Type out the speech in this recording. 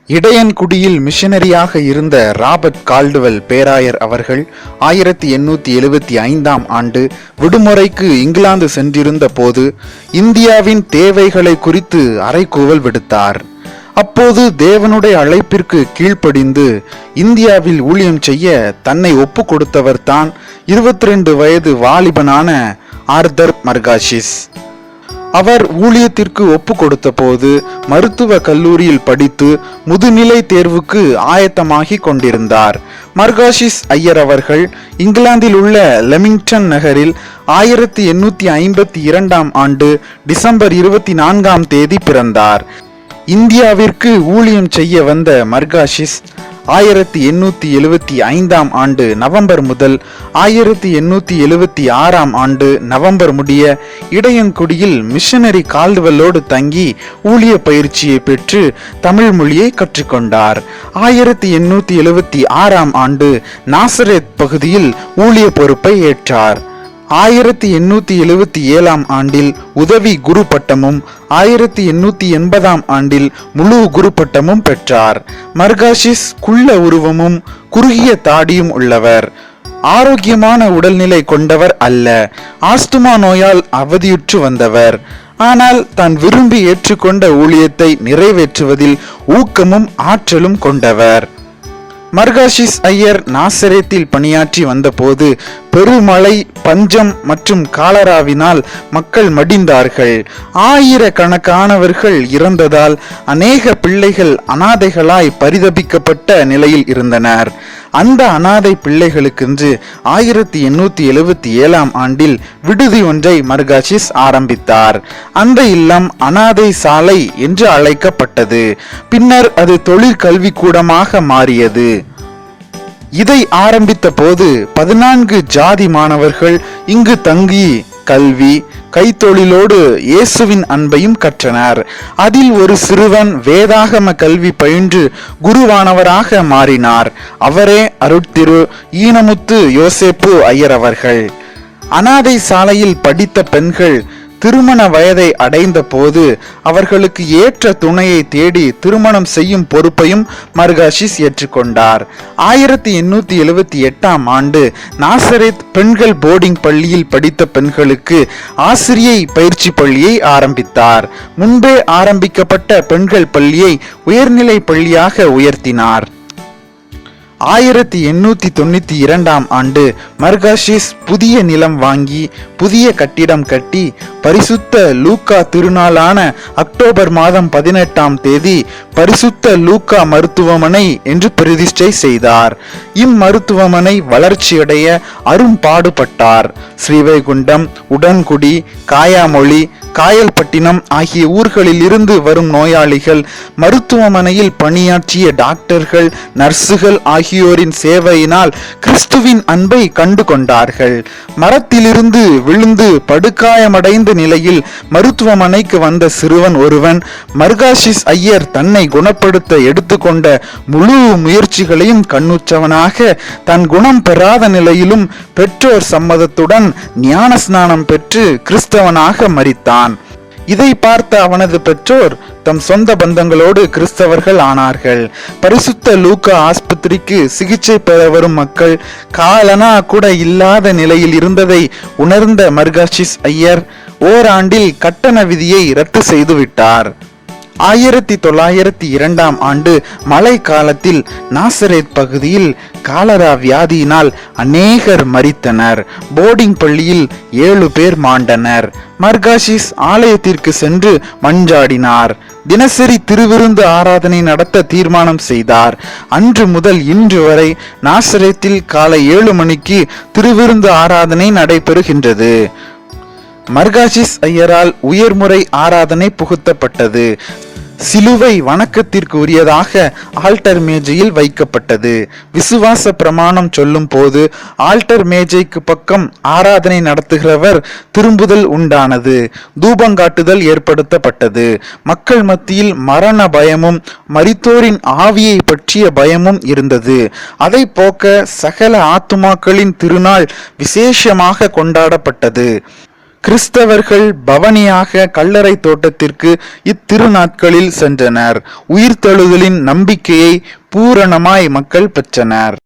இடையன்குடியில் மிஷனரியாக இருந்த Robert Caldwell பேராயர் அவர்கள் 1875ஆம் ஆண்டு விடுமுறைக்கு இங்கிலாந்து சென்றிருந்த போது இந்தியாவின் தேவைகளை குறித்து அறைகூவல் விடுத்தார். அப்போது தேவனுடைய அழைப்பிற்கு கீழ்ப்படிந்து இந்தியாவில் ஊழியம் செய்ய தன்னை ஒப்பு கொடுத்தவர் தான் 22 வயது வாலிபனான ஆர்தர் மர்காஷிஸ். அவர் ஊழியத்திற்கு ஒப்பு கொடுத்த போது மருத்துவ கல்லூரியில் படித்து முதுநிலை தேர்வுக்கு ஆயத்தமாகி கொண்டிருந்தார். மர்காஷிஸ் ஐயர் அவர்கள் இங்கிலாந்தில் உள்ள லெமிங்டன் நகரில் 1852ஆம் ஆண்டு டிசம்பர் 24ஆம் தேதி பிறந்தார். இந்தியாவிற்கு ஊழியம் செய்ய வந்த மர்காஷிஸ் 1875ஆம் ஆண்டு நவம்பர் முதல் 1876ஆம் ஆண்டு நவம்பர் முடிய இடையன்குடியில் மிஷனரி கால்டுவெல்லோடு தங்கி ஊழிய பயிற்சியை பெற்று தமிழ் மொழியை கற்றுக்கொண்டார். 1876ஆம் ஆண்டு நாசரேத் பகுதியில் ஊழிய பொறுப்பை ஏற்றார். 1877ஆம் ஆண்டில் உதவி குரு பட்டமும் 1880ஆம் ஆண்டில் முழு குரு பட்டமும் பெற்றார். மர்காஷிஸ் குள்ள உருவமும் குறுகிய தாடியும் உள்ளவர். ஆரோக்கியமான உடல்நிலை கொண்டவர் அல்ல. ஆஸ்துமா நோயால் அவதியுற்று வந்தவர். ஆனால் தான் விரும்பி ஏற்றுக்கொண்ட ஊழியத்தை நிறைவேற்றுவதில் ஊக்கமும் ஆற்றலும் கொண்டவர். மர்காஷிஸ் ஐயர் நாசரேத்தில் பணியாற்றி வந்தபோது பெருமழை, பஞ்சம் மற்றும் காலராவினால் மக்கள் மடிந்தார்கள். ஆயிரக்கணக்கானவர்கள் இறந்ததால் அநேக பிள்ளைகள் அனாதைகளாய் பரிதபிக்கப்பட்ட நிலையில் இருந்தனர். அந்த அனாதை பிள்ளைகளுக்கென்று 1877ஆம் ஆண்டில் விடுதி ஒன்றை மர்காஷிஸ் ஆரம்பித்தார். அந்த இல்லம் அனாதை சாலை என்று அழைக்கப்பட்டது. பின்னர் அது தொழிற்கல்வி கூடமாக மாறியது. இதை ஆரம்பித்த போது 14 ஜாதி மாணவர்கள் இங்கு தங்கி கல்வி, கைத்தொழிலோடு இயேசுவின் அன்பையும் கற்றனர். அதில் ஒரு சிறுவன் வேதாகம கல்வி பயின்று குருவானவராக மாறினார். அவரே அருட்திரு ஈனமுத்து யோசேப்பு ஐயர் அவர்கள். அனாதை சாலையில் படித்த பெண்கள் திருமண வயதை அடைந்த போது அவர்களுக்கு ஏற்ற துணையை தேடி திருமணம் செய்யும் பொறுப்பையும் மர்காஷிஸ் ஏற்றுக்கொண்டார். 1878ஆம் ஆண்டு நாசரேத் பெண்கள் போர்டிங் பள்ளியில் படித்த பெண்களுக்கு ஆசிரியை பயிற்சி பள்ளியை ஆரம்பித்தார். முன்பே ஆரம்பிக்கப்பட்ட பெண்கள் பள்ளியை உயர்நிலை பள்ளியாக உயர்த்தினார். 1892ஆம் ஆண்டு மர்காஷிஸ் புதிய நிலம் வாங்கி புதிய கட்டிடம் கட்டி பரிசுத்த லூக்கா திருநாளான அக்டோபர் மாதம் 18ஆம் தேதி பரிசுத்த லூக்கா மருத்துவமனை என்று பிரதிஷ்டை செய்தார். இம்மருத்துவமனை வளர்ச்சியடைய அரும்பாடுபட்டார். ஸ்ரீவைகுண்டம், உடன்குடி, காயாமொழி, காயல்பட்டினம் ஆகிய ஊர்களில் இருந்து வரும் நோயாளிகள் மருத்துவமனையில் பணியாற்றிய டாக்டர்கள், நர்சுகள் ஆகியோரின் சேவையினால் கிறிஸ்துவின் அன்பை கண்டு கொண்டார்கள். மரத்திலிருந்து விழுந்து படுகாயமடைந்த நிலையில் மருத்துவமனைக்கு வந்த சிறுவன் ஒருவன் மர்காஷிஸ் ஐயர் தன்னை குணப்படுத்த எடுத்துக்கொண்ட முழு முயற்சிகளையும் கண்ணுற்றவனாக தன் குணம் பெறாத நிலையிலும் பெற்றோர் சம்மதத்துடன் ஞான ஸ்நானம் பெற்று கிறிஸ்தவனாக மரித்தான். இதை பார்த்த அவனது பெற்றோர் தம் சொந்த பந்தங்களோடு கிறிஸ்தவர்கள் ஆனார்கள். பரிசுத்த லூக்கா ஆஸ்பத்திரிக்கு சிகிச்சை பெற வரும் மக்கள் காலனா கூட இல்லாத நிலையில் இருந்ததை உணர்ந்த மர்காஷிஸ் ஐயர் ஓராண்டில் கட்டண விதியை ரத்து செய்து விட்டார். 1902ஆம் ஆண்டு மழை காலத்தில் நாசரேத் பகுதியில் காலரா வியாதியினால் அநேகர் மரித்தனர். போர்டிங் பள்ளியில் 7 பேர் மாண்டனர். மர்காஷிஸ் ஆலயத்திற்கு சென்று மன்றாடினார். தினசரி திருவிருந்து ஆராதனை நடத்த தீர்மானம் செய்தார். அன்று முதல் இன்று வரை நாசரேத்தில் காலை 7 மணிக்கு திருவிருந்து ஆராதனை நடைபெறுகின்றது. மர்காஷிஸ் ஐயரால் உயர்முறை ஆராதனை புகுத்தப்பட்டது. சிலுவை வணக்கத்திற்கு உரியதாக ஆல்டர் மேஜையில் வைக்கப்பட்டது. விசுவாச பிரமாணம் சொல்லும் போது ஆல்டர் மேஜைக்கு பக்கம் ஆராதனை நடத்துகிறவர் திரும்புதல் உண்டானது. தூபங்காட்டுதல் ஏற்படுத்தப்பட்டது. மக்கள் மத்தியில் மரண பயமும் மரித்தோரின் ஆவியை பற்றிய பயமும் இருந்தது. அதை போக்க சகல ஆத்துமாக்களின் திருநாள் விசேஷமாக கொண்டாடப்பட்டது. கிறிஸ்தவர்கள் பவனியாக கல்லறை தோட்டத்திற்கு இத்திருநாட்களில் சென்றனர். உயிர்த்தெழுதலின் நம்பிக்கையை பூரணமாய் மக்கள் பெற்றனர்.